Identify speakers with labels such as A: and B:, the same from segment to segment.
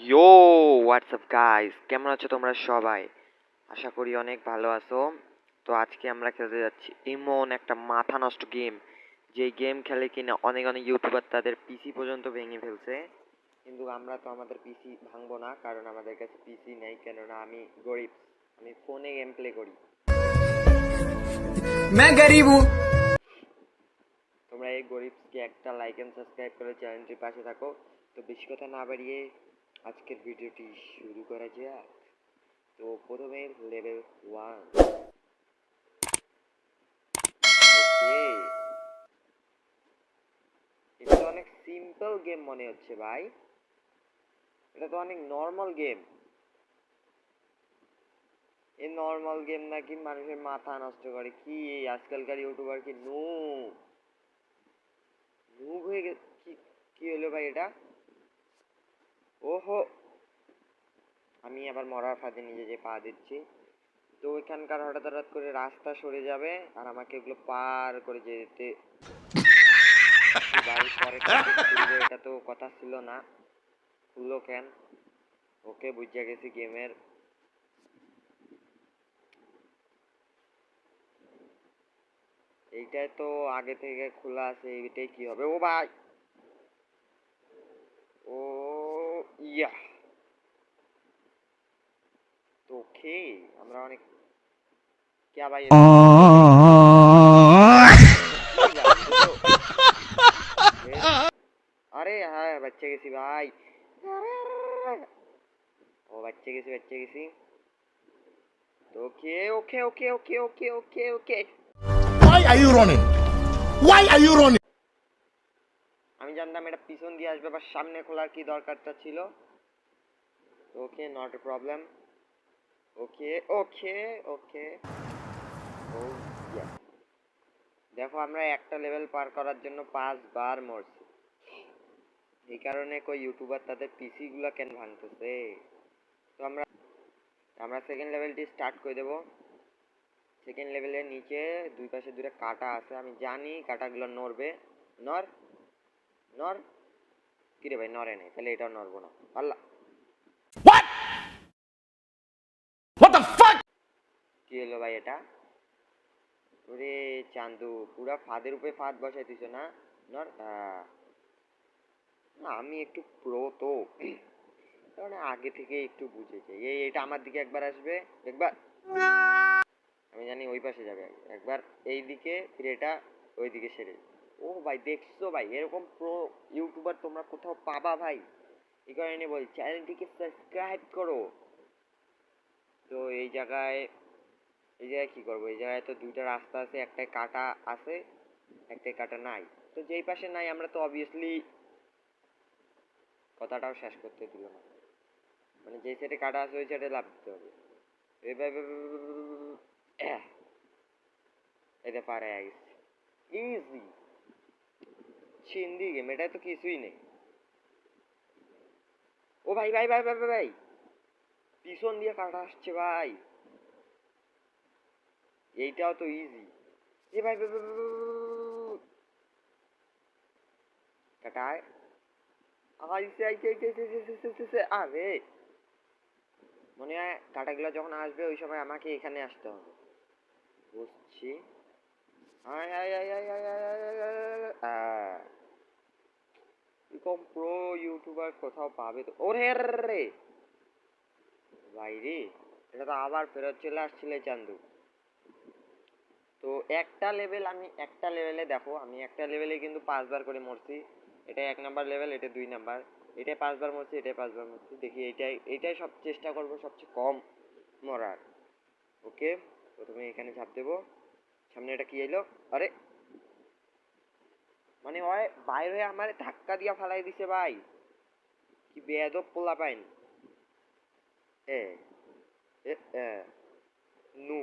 A: ইয়ো WhatsApp guys, কেমন আছো তোমরা সবাই? আশা করি অনেক ভালো আছো। তো আজকে আমরা খেলতে যাচ্ছি এমন একটা মাথা নষ্ট গেম, যে গেম খেলে কিনা অনেক অনেক ইউটিউবার তাদের পিসি পর্যন্ত ভেঙে ফেলছে। কিন্তু আমরা তো আমাদের পিসি ভাঙবো না, কারণ আমাদের কাছে পিসি নেই, কেননা আমি গরিব। আমি ফোনে গেম প্লে করি।
B: मैं गरीब हूँ।
A: তোমরা এই গরিবকে একটা লাইক এন্ড সাবস্ক্রাইব করে চ্যানেলটির পাশে থাকো। তো বেশি কথা না বাড়িয়ে আজকের ভিডিওটি শুরু করা যাক। তো প্রথমে লেভেল 1। ওকে, এটা তো অনেক সিম্পল গেম মনে হচ্ছে ভাই। এটা তো অনেক নর্মাল গেম। এই নর্মাল গেম নাকি মানুষের মাথা নষ্ট করে? কি এই আজকালকার ইউটিউবার কি নুব নুব হয়ে গেছে? কি কি হলো ভাই এটা? ওহো, আমি আবার মরার ফাঁদে নিজে যে পা দিচ্ছি। তো এখানকার হঠাৎ হঠাৎ করে রাস্তা সরে যাবে আর আমাকে এগুলো পার করে যেতে ভাই। পরে খুলবে, এটা তো কথা ছিল না। খুললো কেন? ওকে, বুঝে গেছি গেমের। এইটাই তো আগে থেকে খোলা আছে, এইটাই কি হবে? ও ভাই, ও ইয়া। ওকে, আমরা অনেক क्या भाई, আরে হ্যাঁ, বাচ্চা গেছি ভাই। ও বাচ্চা গেছি, বাচ্চা গেছি। ওকে ওকে ওকে ওকে ওকে ওকে ওকে।
B: Why are you running? Why are you running?
A: আমি জানতাম এটা পিছন দিয়ে আসবে, বা সামনে খোলার কি দরকারটা ছিল। ওকে, নট এ প্রবলেম। ওকে ওকে ওকে। ও ইয়া, দেখো আমরা একটা লেভেল পার করার জন্য 5 বার মরছি। এই কারণে কই ইউটিউবার তাদের পিসি গুলা কেন ভাঙতেছে। তো আমরা আমরা সেকেন্ড লেভেলটি স্টার্ট করে দেব। সেকেন্ড লেভেলের নিচে দুই পাশে দুটো কাটা আছে, আমি জানি কাটাগুলো নড়বে। নর নর, কিরে ভাই নড়ে নেই, তাহলে এটাও নড়বো না। আল্লাহ,
B: What? What the fuck?
A: কি হলো ভাই এটা? ওরে চান্দু, পুরা ফাঁদের উপরে ফাঁদ বসাই দিছো না? নর না, আমি একটু প্রো তো, কারণ আগে থেকে একটু বুঝেছি। এটা আমার দিকে একবার আসবে, একবার আমি জানি ওই পাশে যাবে, একবার এই দিকে, ফিরে এটা ওই দিকে সেরে। ও ভাই, দেখছো ভাই, এরকম প্রো ইউটিউবার তোমরা কোথাও পাবা ভাই? এই কারণে বল, চ্যানেলটিকে সাবস্ক্রাইব করো। তো এই জায়গায় কি করবো? এই জায়গায় তো দুইটা রাস্তা আছে, একটাই কাটা আছে, একটাই কাটা নাই। তো যেই পাশে নাই আমরা তো অবভিয়াসলি, কথাটাও শেষ করতে দিল না, মানে যেই সাইডে কাটা আছে ওই সাইডে লাফ দিতে হবে। এটা পারে গেছে, ইজি চিন্দি গেম, এটা তো কিছুই নেই। ও ভাই ভাই ভাই ভাই ভাই ভাই, পিছন দিয়ে কাটা আসছে ভাই। এইটাও তো ইজি। এ ভাই ভাই, কাটায় আইসে আইসে আইসে আইসে। আরে মনে হয় কাটাগুলো যখন আসবে ওই সময় আমাকে এখানে আসতে হবে, বুঝছি। আয় আয় আয় আয় আয় আয় আয় আয় আয়। এরকম প্রো ইউটিউবার কোথাও পাবে তো? ওরে রে ভাই রে, এটা তো আবার ফেরত চলে আসছিলে চান্দু। তো একটা লেভেলে দেখো, আমি একটা লেভেলে কিন্তু 5 বার করে মরছি। এটা 1 নাম্বার লেভেল, এটা 2 নাম্বার। এটাই 5 বার মরছি, এটাই 5 বার মরছি। দেখি এইটাই সব চেষ্টা করবো সবচেয়ে কম মরার। ওকে, প্রথমে এখানে ঝাঁপ দেবো। সামনে এটা কি এলো? আরে মানে হয় বাইরে হয়ে আমার ধাক্কা দিয়া ফালাই দিছে ভাই। কি বেয়াদব পোলা পাইন। এ এ নু,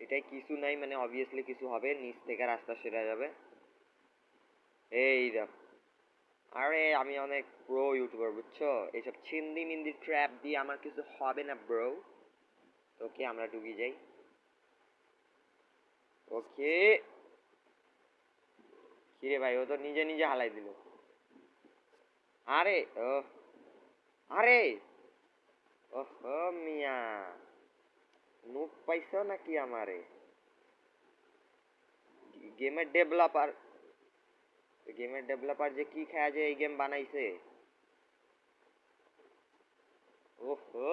A: এটাই কিছু নাই, মানে অবভিয়াসলি কিছু হবে, নিচ থেকে রাস্তা সেরা যাবে। এই দেখ, আরে আমি অনেক প্রো ইউটিউবার বুঝছো, এইসব ছিন্দি মিন্দি ট্র্যাপ দিয়ে আমার কিছু হবে না ব্রো। ওকে, আমরা ঢুকে যাই। ওকে, কিরে ভাই, ও তো নিজে নিজে হালাই দিল। আরে ও আরে ওহো মিয়া, নুক পাইছো নাকি আমারে? গেমের ডেভেলপার, যে কি খায় যে এই গেম বানাইছে। ওহো,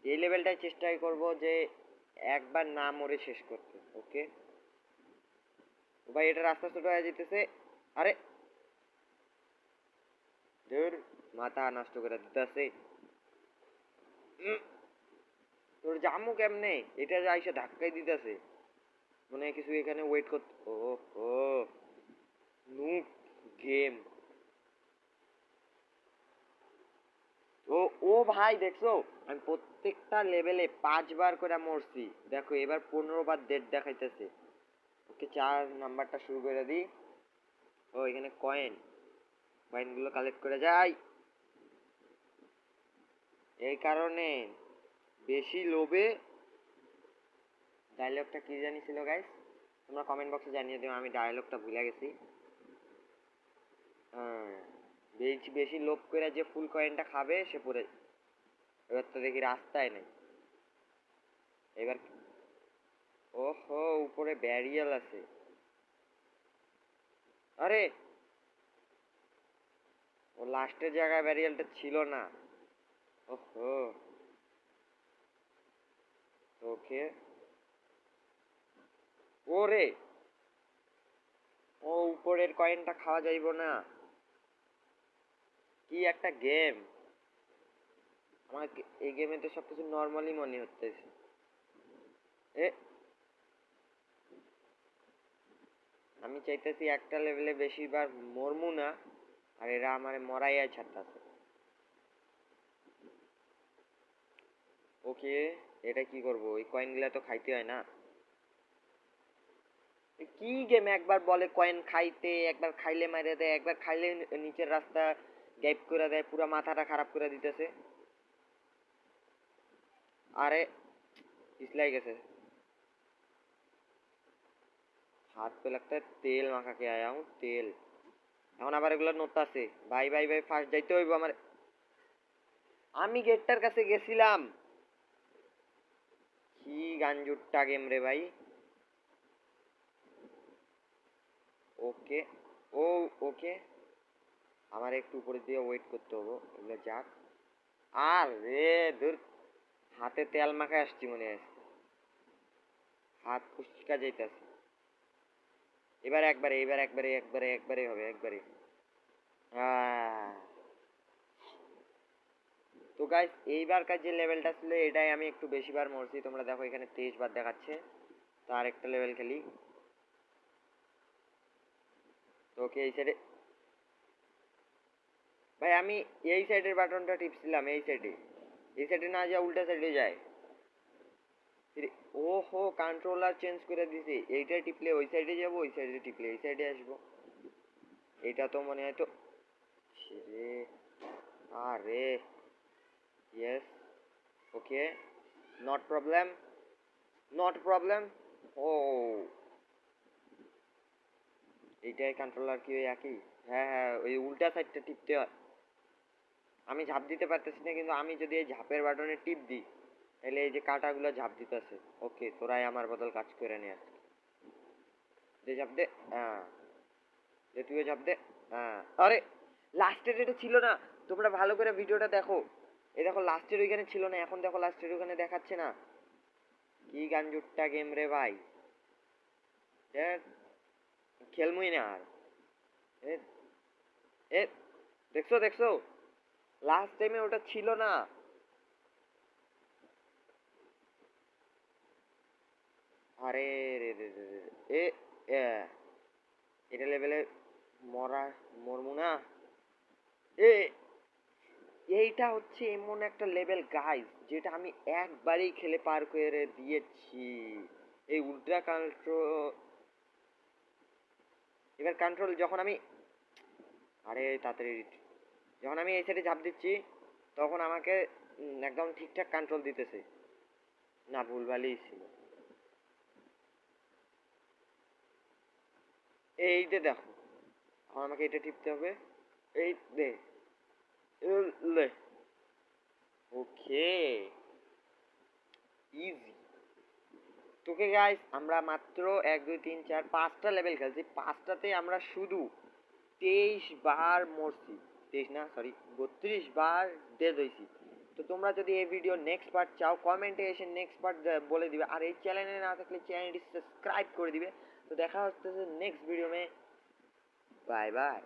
A: এই লেভেলটাই চেষ্টা করব যে একবার না মরে শেষ করতে। ওকে ভাই, এটা রাস্তা ছোট হয়ে যেতেছে। আরে ধুর, মাথা নষ্ট করে দিতেছে। তোর জামু কেমনে? এটা যে আইসা ধাক্কাই দিতেছে, মনে হয় কিছু এখানে ওয়েট করতে। ও ও নুক গেম। ও ও ভাই দেখছো, আমি প্রত্যেকটা লেভেলে 5 বার করে মরছি। দেখো এবার 15 বার ডেট দেখাইতেছে। ওকে, 4 নাম্বারটা শুরু করে দিই। ও এখানে কয়েন, কয়েনগুলো কালেক্ট করে যাই। এই কারণে বেশি লোভে, ডায়লগটা কি জানি ছিল গাইস, তোমরা কমেন্ট বক্সে জানিয়ে দিও, আমি ডায়লগটা ভুলে গেছি। হ্যাঁ, বেশি বেশি লোভ করে যে ফুল কয়েনটা খাবে সে পড়ে। এবার তো দেখি রাস্তায় নেই। এবার ওহো, উপরে ব্যারিয়াল আছে। আরে ও লাস্টের জায়গায় ব্যারিয়ালটা ছিল না। ওহো, ওকে। ওরে, ও উপরের কয়েনটা খাওয়া যাইব না। কি একটা গেম! আমার এই গেমে তো সবকিছু নর্মালি মনে হচ্ছে। এ আমি চাইতেছি একটা লেভেলে বেশিবার মরমু না, আর এরা আমারে মরাইয়া ছাড়তাছে। ওকে, এটা কি করব? ওই কয়েনগুলা তো খাইতে হয় না। কি গেম একবার বলে কয়েন খাইতে, একবার খাইলে মাইরে দেয়, একবার খাইলে নিচের রাস্তা গায়েব করে দেয়, পুরা মাথাটা খারাপ করে দিতেছে। আরে পিছলাই গেছে। हाथ पे लगता है तेल माखा के आया हूँ तेल। এখন আবার এগুলো নড়তাছে। ভাই ভাই ভাই, ফার্স্ট যাইতে হইব আমার। আমি গেটটার কাছে গেছিলাম। কি গাঞ্জুট্টা গেম রে ভাই। ওকে, ও ওকে, আমার একটু উপরে দিয়ে ওয়েট করতে হবে, এগুলো যাক। আর রে ধুর, হাতে তেল মাখায় আসছি মনে হয়, হাত ফুসকা যাইতাছে। এবার একবারে, এবার একবারে, একবারে একবারে হবে, একবারে। তো গাইস, এইবারকার যে লেভেলটা ছিল এটাই আমি একটু বেশিবার মরছি। তোমরা দেখো এখানে 23 বার দেখাচ্ছে। তো আরেকটা লেভেল খেলি। তো ওকে, এই সাইডে ভাই আমি এই সাইডের বাটনটা টিপছিলাম, এই সাইডে। এই সাইডে না যা উল্টা সাইডে যায়। ওহো, কন্ট্রোলার চেঞ্জ করে দিছি। এইটা টিপলে ওই সাইডে যাব, ওই সাইডে টিপলে এই সাইডে আসবো। এটা তো মনে হয় তো। রে, আরে yes, okay, not problem, not problem. ও এইটাই কন্ট্রোলার কি ওই একই? হ্যাঁ হ্যাঁ, ওই উল্টা সাইডটা টিপতে হয়। আমি ঝাঁপ দিতে পারতেছি না, কিন্তু আমি যদি এই ঝাঁপের বাটনে টিপ দিই তাহলে এই যে কাঁটাগুলো ঝাঁপ দিতেছে। ওকে, তোরাই আমার বদল কাজ করে নে আজকে। যে ঝাঁপ দে, হ্যাঁ, যে তুইও ঝাঁপ দে, হ্যাঁ। আরে লাস্টের এটা ছিল না, তোমরা ভালো করে ভিডিওটা দেখো। এই দেখো লাস্টের ওইখানে ছিল না, এখন দেখো লাস্টের ওখানে দেখাচ্ছে না। কি গাঞ্জুট্টা গেম রে ভাই, খেলমুই না আর। এ এ দেখছো দেখছো, লাস্ট টাইমে ওটা ছিল না। আরে রে রে রে রে, এ এ, এটা লেভেলে মরা, মরমু না। এ এইটা হচ্ছে এমন একটা লেভেল গাইস, যেটা আমি একবারেই খেলে পার করে দিয়েছি। এই উল্ট্রা কন্ট্রোল, এবার কন্ট্রোল যখন আমি, আরে তাড়াতাড়ি, যখন আমি এই সাইডে ঝাঁপ দিচ্ছি তখন আমাকে একদম ঠিকঠাক কন্ট্রোল দিতেছে না, ভুলভালই ছিল। এই যে দেখো, এখন আমাকে এটা টিপতে হবে, এই দে, লে, ওকে, ইজি। তোকে গাইস আমরা মাত্র 1 2 3 4 5টা লেভেল খেলছি, 5টাতে আমরা শুধু 23 বার মরছি, 23 না সরি 32 বার ডেথ হয়েছি। তো তোমরা যদি এই ভিডিও নেক্সট পার্ট চাও কমেন্টে এসে নেক্সট পার্ট বলে দিবে, আর এই চ্যানেলে না থাকলে চ্যানেলটি সাবস্ক্রাইব করে দিবে। তো দেখা হচ্ছে নেক্সট ভিডিও মে, বাই বাই।